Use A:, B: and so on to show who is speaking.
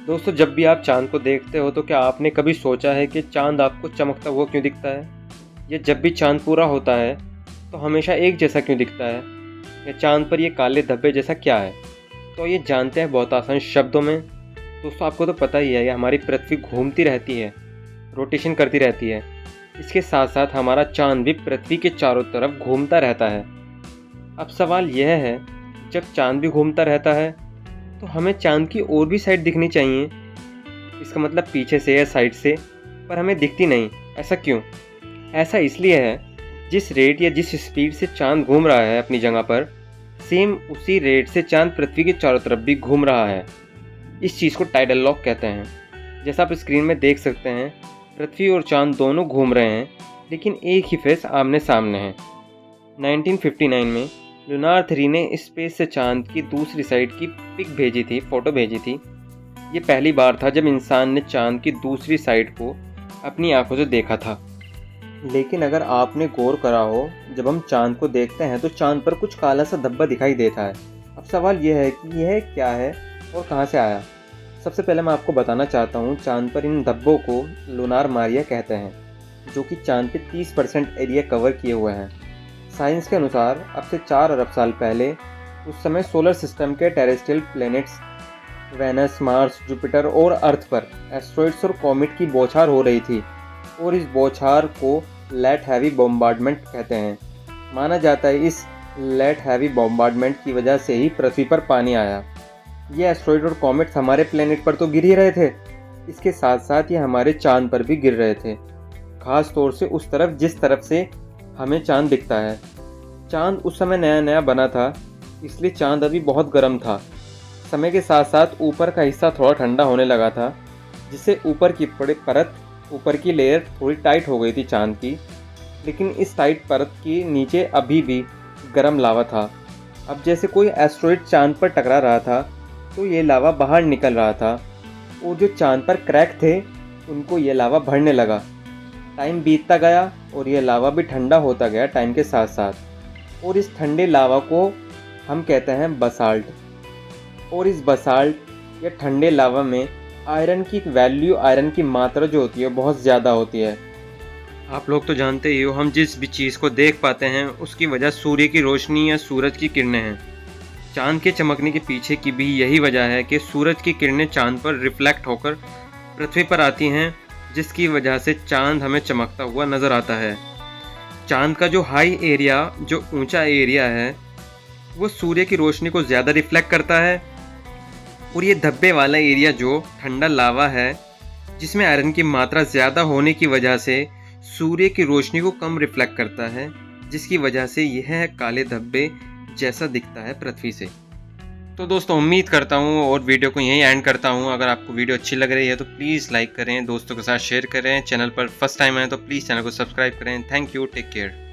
A: दोस्तों, जब भी आप चाँद को देखते हो तो क्या आपने कभी सोचा है कि चाँद आपको चमकता हुआ क्यों दिखता है? या जब भी चाँद पूरा होता है तो हमेशा एक जैसा क्यों दिखता है? या चाँद पर ये काले धब्बे जैसा क्या है? तो ये जानते हैं बहुत आसान शब्दों में। दोस्तों, आपको तो पता ही है, ये हमारी पृथ्वी घूमती रहती है, रोटेशन करती रहती है। इसके साथ साथ हमारा चाँद भी पृथ्वी के चारों तरफ घूमता रहता है। अब सवाल यह है, जब चाँद भी घूमता रहता है तो हमें चाँद की और भी साइड दिखनी चाहिए। इसका मतलब पीछे से या साइड से, पर हमें दिखती नहीं। ऐसा क्यों? ऐसा इसलिए है, जिस रेट या जिस स्पीड से चाँद घूम रहा है अपनी जगह पर, सेम उसी रेट से चाँद पृथ्वी के चारों तरफ भी घूम रहा है। इस चीज़ को टाइडल लॉक कहते हैं। जैसा आप स्क्रीन में देख सकते हैं, पृथ्वी और चाँद दोनों घूम रहे हैं, लेकिन एक ही फेस आमने सामने है। 1959 में लुनार 3 ने स्पेस से चाँद की दूसरी साइड की फ़ोटो भेजी थी। ये पहली बार था जब इंसान ने चाँद की दूसरी साइड को अपनी आंखों से देखा था। लेकिन अगर आपने गौर करा हो, जब हम चाँद को देखते हैं तो चाँद पर कुछ काला सा धब्बा दिखाई देता है। अब सवाल यह है कि यह क्या है और कहाँ से आया? सबसे पहले मैं आपको बताना चाहता हूँ, चाँद पर इन धब्बों को लूनार मारिया कहते हैं, जो कि चाँद पे 30% एरिया कवर किए हुए हैं। साइंस के अनुसार अब से 4 अरब साल पहले, उस समय सोलर सिस्टम के terrestrial planets Venus, Mars, Jupiter और अर्थ पर एस्ट्रॉइड्स और कॉमेट की बौछार हो रही थी, और इस बौछार को लेट हैवी बॉम्बार्डमेंट कहते हैं। माना जाता है इस लेट हैवी बॉम्बार्डमेंट की वजह से ही पृथ्वी पर पानी आया। ये एस्ट्रॉइड और कॉमेट्स हमारे प्लेनेट पर तो गिर ही रहे थे, इसके साथ साथ ये हमारे चाँद पर भी गिर रहे थे, खास तौर से उस तरफ जिस तरफ से हमें चाँद दिखता है। चाँद उस समय नया नया बना था, इसलिए चाँद अभी बहुत गर्म था। समय के साथ साथ ऊपर का हिस्सा थोड़ा ठंडा होने लगा था, जिससे ऊपर की ऊपर की लेयर थोड़ी टाइट हो गई थी चाँद की। लेकिन इस टाइट परत के नीचे अभी भी गर्म लावा था। अब जैसे कोई एस्ट्रॉइड चाँद पर टकरा रहा था तो ये लावा बाहर निकल रहा था, और जो चाँद पर क्रैक थे उनको ये लावा भरने लगा। टाइम बीतता गया और ये लावा भी ठंडा होता गया टाइम के साथ साथ, और इस ठंडे लावा को हम कहते हैं बसाल्ट। और इस बसाल्ट या ठंडे लावा में आयरन की मात्रा जो होती है बहुत ज़्यादा होती है। आप लोग तो जानते ही हो, हम जिस भी चीज़ को देख पाते हैं उसकी वजह सूर्य की रोशनी या सूरज की किरणें हैं। चाँद के चमकने के पीछे की भी यही वजह है कि सूरज की किरणें चाँद पर रिफ्लेक्ट होकर पृथ्वी पर आती हैं, जिसकी वजह से चाँद हमें चमकता हुआ नज़र आता है। चाँद का जो ऊंचा एरिया है, वो सूर्य की रोशनी को ज़्यादा रिफ्लेक्ट करता है, और ये धब्बे वाला एरिया जो ठंडा लावा है, जिसमें आयरन की मात्रा ज़्यादा होने की वजह से सूर्य की रोशनी को कम रिफ्लेक्ट करता है, जिसकी वजह से यह काले धब्बे जैसा दिखता है पृथ्वी से। तो दोस्तों, उम्मीद करता हूँ और वीडियो को यहीं एंड करता हूँ। अगर आपको वीडियो अच्छी लग रही है तो प्लीज़ लाइक करें, दोस्तों के साथ शेयर करें। चैनल पर फर्स्ट टाइम आए तो प्लीज़ चैनल को सब्सक्राइब करें। Thank you, take care.